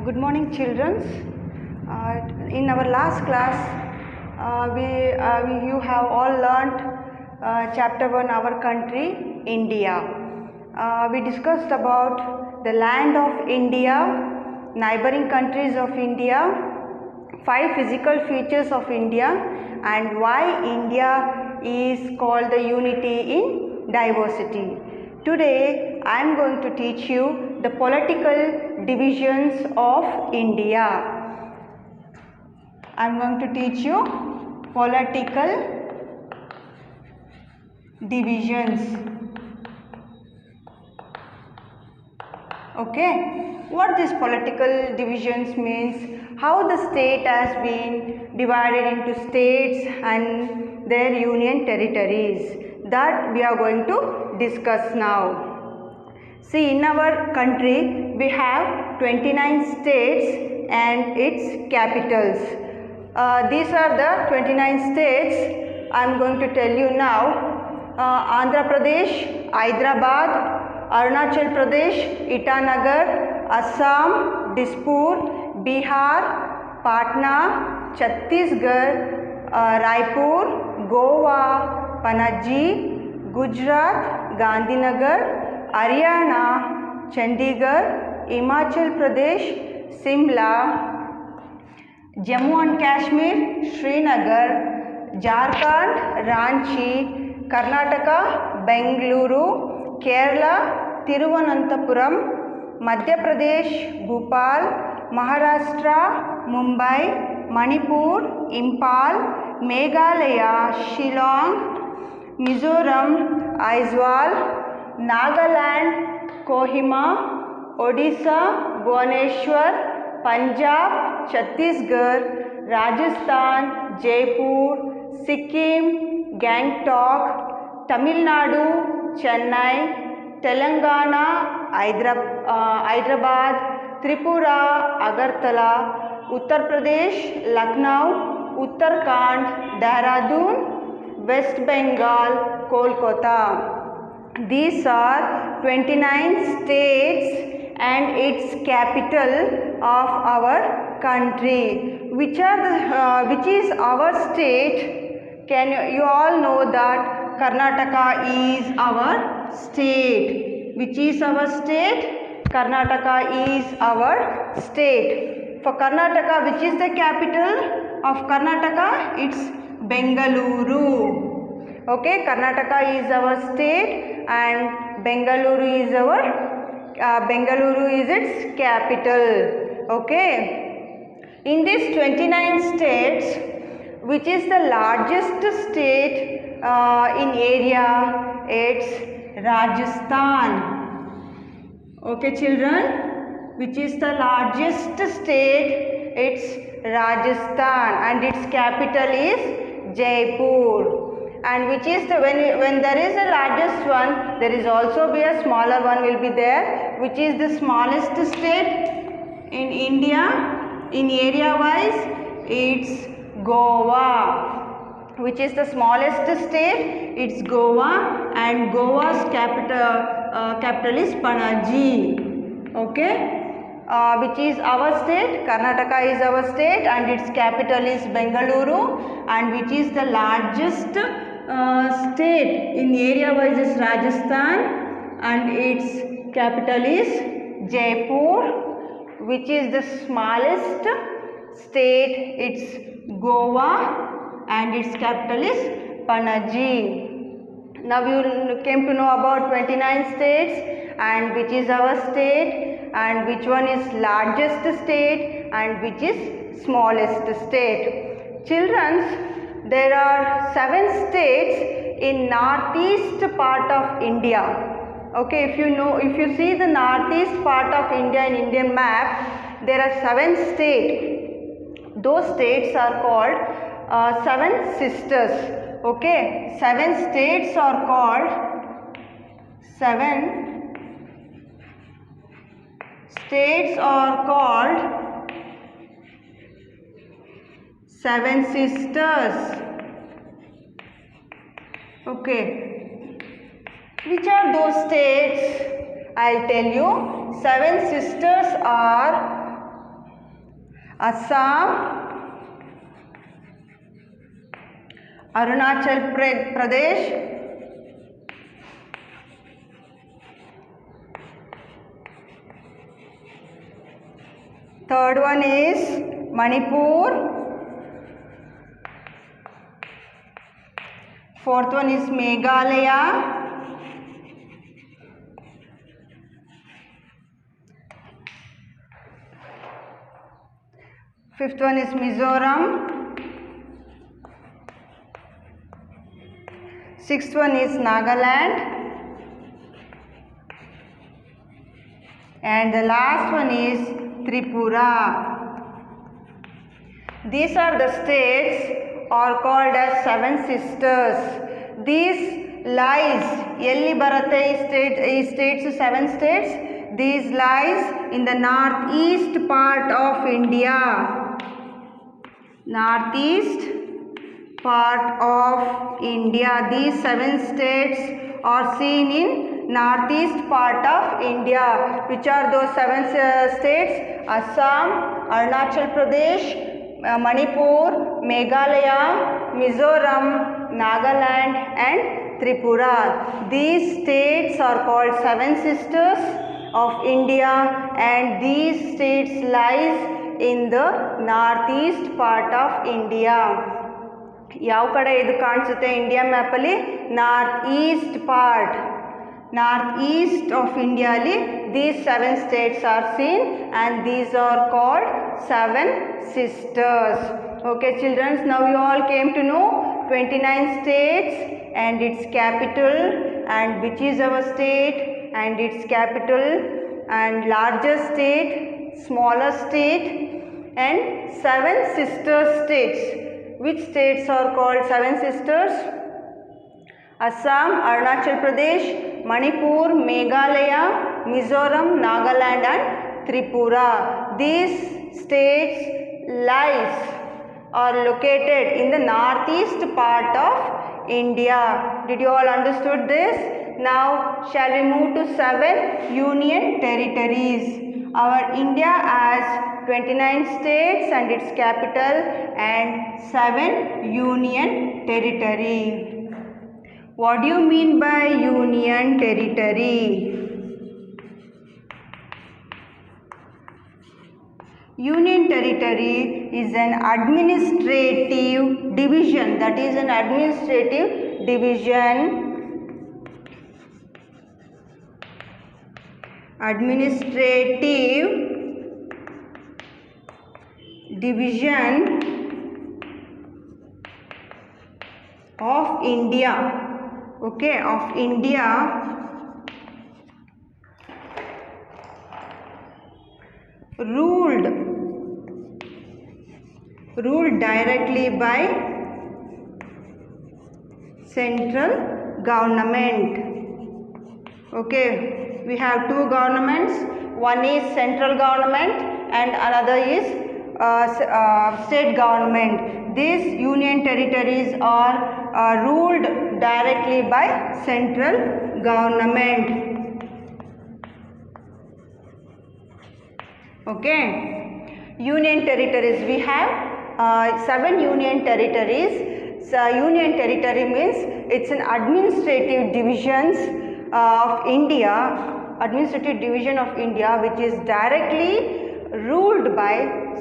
Good morning, children. In our last class, you have all learnt chapter 1, our country, India. We discussed about the land of India, neighboring countries of India, 5 physical features of India, and why India is called the unity in diversity. Today, I am going to teach you the political divisions of India. I am going to teach you political divisions. Okay, what this political divisions means, how the state has been divided into states and their union territories, that we are going to discuss now. See, in our country we have 29 states and its capitals. These are the 29 states I am going to tell you now. Andhra Pradesh, Hyderabad, Arunachal Pradesh, Itanagar, Assam, Dispur, Bihar, Patna, Chhattisgarh, Raipur, Goa, Panaji, Gujarat, Gandhinagar, Haryana, Chandigarh, Himachal Pradesh, Simla, Jammu and Kashmir, Srinagar, Jharkhand, Ranchi, Karnataka, Bengaluru, Kerala, Thiruvananthapuram, Madhya Pradesh, Bhopal, Maharashtra, Mumbai, Manipur, Imphal, Meghalaya, Shillong, Mizoram, Aizawl, Nagaland, Kohima, Odisha, Bhubaneswar, Punjab, Chhattisgarh, Rajasthan, Jaipur, Sikkim, Gangtok, Tamil Nadu, Chennai, Telangana, Hyderabad, Tripura, Agartala, Uttar Pradesh, Lucknow, Uttarakhand, Dehradun, West Bengal, Kolkata. These are 29 states and its capital of our country. Which is our state? You all know that Karnataka is our state. Which is our state? Karnataka is our state. For Karnataka, which is the capital of Karnataka? It's Bengaluru. Okay, Karnataka is our state and Bengaluru is its capital. Okay. In these 29 states, which is the largest state in area, it's Rajasthan. Okay, children, which is the largest state? It's Rajasthan and its capital is Jaipur. And which is the when there is a largest one, there is also be a smaller one will be there. Which is the smallest state in India in area wise? It's Goa. Which is the smallest state? It's Goa, and Goa's capital is Panaji. Okay. Which is our state? Karnataka is our state and its capital is Bengaluru, and which is the largest state in area wise is Rajasthan and its capital is Jaipur. Which is the smallest state? It's Goa and its capital is Panaji. Now you came to know about 29 states and which is our state and which one is largest state and which is smallest state. Children, there are 7 states in northeast part of India. Okay, if you see the northeast part of India in Indian map, there are 7 states. Those states are called 7 sisters. Okay, 7 states are called 7 sisters. Okay, which are those states? I'll tell you. 7 sisters are Assam, Arunachal Pradesh, third one is Manipur, fourth one is Meghalaya, fifth one is Mizoram, sixth one is Nagaland, and the last one is Tripura. These are the states are called as seven sisters. These lies elli baratte states, seven states. These lies in the northeast part of India. Northeast part of India. These seven states are seen in northeast part of India. Which are those seven states? Assam, Arunachal Pradesh, Manipur, Meghalaya, Mizoram, Nagaland and Tripura. These states are called seven sisters of India, and these states lies in the northeast part of India. ಯಾವ ಕಡೆ ಇದು ಕಾಣಿಸುತ್ತೆ ಇಂಡಿಯಾ ಮ್ಯಾಪಲ್ಲಿ? North east part, north east of ಇಂಡಿಯಾಲಿ these seven states are seen, and these are called seven sisters. Okay children, now you all came to know 29 states and its capital, and which is our state and its capital, and largest state, smaller state, and seven sister states. Which states are called seven sisters? Assam, Arunachal Pradesh, Manipur, Meghalaya, Mizoram, Nagaland and Tripura. These states lies are located in the northeast part of India. Did you all understood this? Now shall we move to seven union territories? Our India has 29 states and its capital, and 7 union territory. What do you mean by union territory? Union territory is an administrative division. That is an administrative division. Administrative division of India. Okay, of India, ruled directly by central government. Okay, we have two governments. One is central government and another is state government. These union territories are ruled directly by central government. Okay, union territories, we have 7 union territories. So union territory means it's an administrative divisions of India, administrative division of India, which is directly ruled by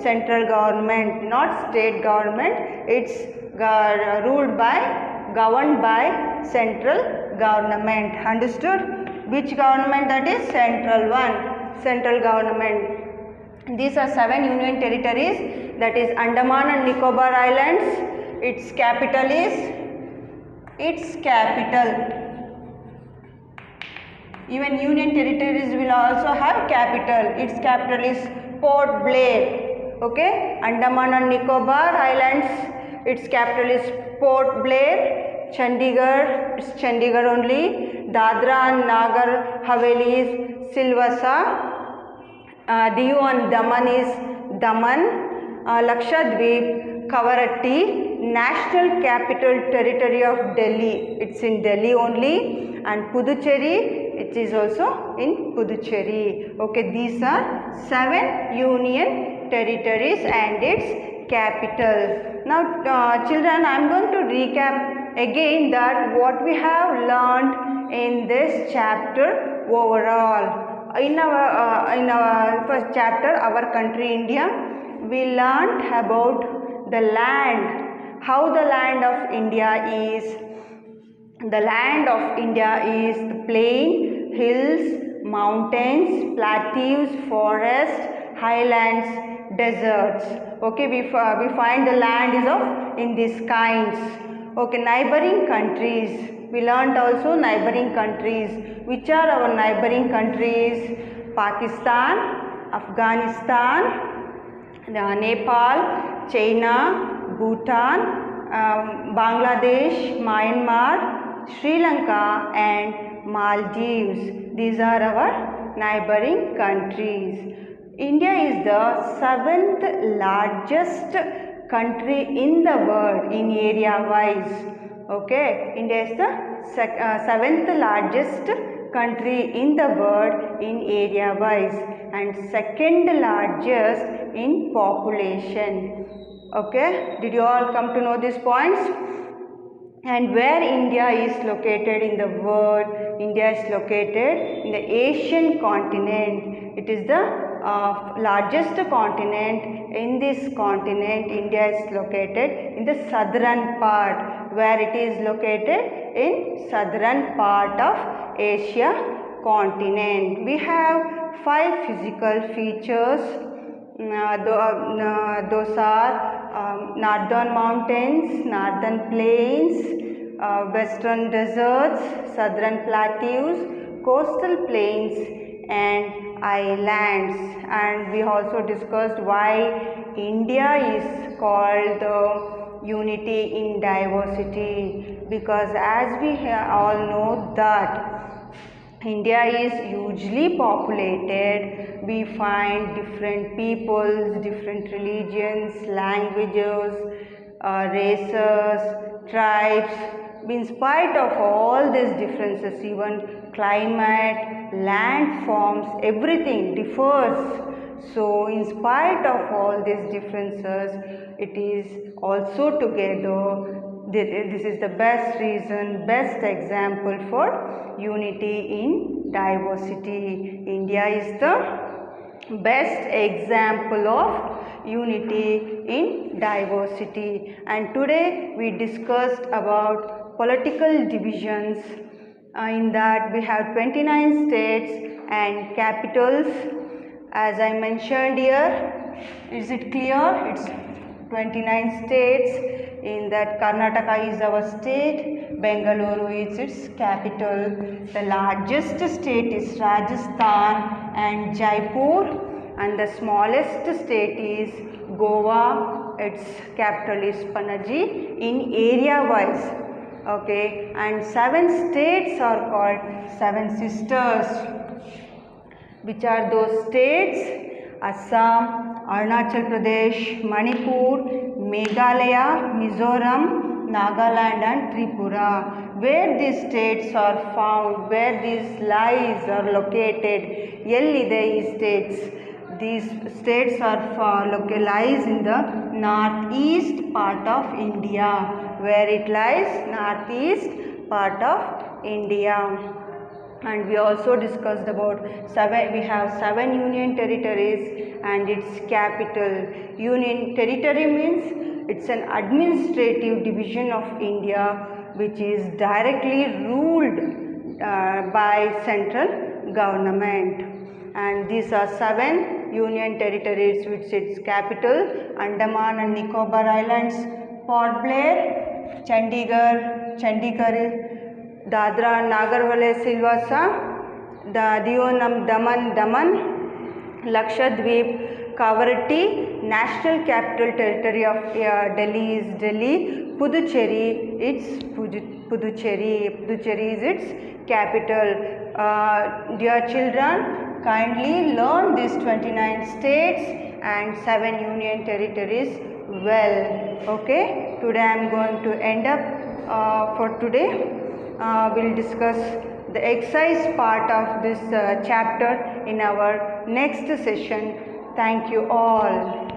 central government, not state government. It's governed by central government. Understood? Which government that is? Central one, central government. These are 7 union territories, that is Andaman and Nicobar Islands. Its capital is, even union territories will also have capital. Its capital is Port Blair. Okay, Andaman and Nicobar Islands, its capital is Port Blair. Chandigarh, it's Chandigarh only. Dadra and Nagar Haveli is Silvassa. Diu and Daman is Daman. Lakshadweep, Kavaratti. National Capital Territory of Delhi, it's in Delhi only. And Puducherry, it is also in Puducherry. Okay, these are 7 union territories and its capital. Now children, I am going to recap again that what we have learned in this chapter overall. In our first chapter, our country India, we learned about the land, how the land of India is. The land of India is the plain, hills, mountains, plateaus, forests, highlands, deserts. Okay, we find the land is of in these kinds. Okay, neighboring countries. We learned also neighboring countries. Which are our neighboring countries? Pakistan, Afghanistan, Nepal, China, Bhutan, Bangladesh, Myanmar, Sri Lanka and Maldives. These are our neighboring countries. India is the 7th largest country in the world in area wise. Okay, India is the 7th largest country in the world in area wise and 2nd largest in population. Okay, did you all come to know these points? And where India is located in the world? India is located in the Asian continent. It is the largest continent. In this continent, India is located in the southern part, where it is located in southern part of Asia continent. We have 5 physical features. Those are northern mountains, northern plains, western deserts, southern plateaus, coastal plains and islands. And we also discussed why India is called the unity in diversity, because as we all know that India is hugely populated. We find different peoples, different religions, languages, races, tribes. In spite of all these differences, even climate, land forms, everything differs. So, in spite of all these differences, it is also together. This is the best reason, best example for unity in diversity. India is the best example of unity in diversity. And today we discussed about political divisions. In that we have 29 states and capitals. As I mentioned here, is it clear? It's 29 states. In that Karnataka is our state, Bengaluru is its capital. The largest state is Rajasthan and Jaipur, and the smallest state is Goa. Its capital is Panaji in area wise. Okay, and 7 states are called 7 sisters. Which are those states? Assam, Arunachal Pradesh, Manipur, Meghalaya, Mizoram, Nagaland and Tripura. Where these states are found, where these lies are located, Yellide is states. These states are lies in the northeast part of India. Where it lies? Northeast part of India. And we also discussed about we have 7 union territories and its capital. Union territory means it's an administrative division of India which is directly ruled by central government. And these are 7 union territories with its capital: Andaman and Nicobar Islands, Port Blair, Chandigarh, Dadra and Nagar Haveli, Silvassa, Daman, Lakshadweep, Kavaratti. National capital territory of Delhi is Delhi. Puducherry, it's Puducherry. Puducherry is its capital. Dear children, kindly learn these 29 states and 7 union territories well. Okay, today I am going to end up for today. We'll discuss the exercise part of this chapter in our next session. Thank you all.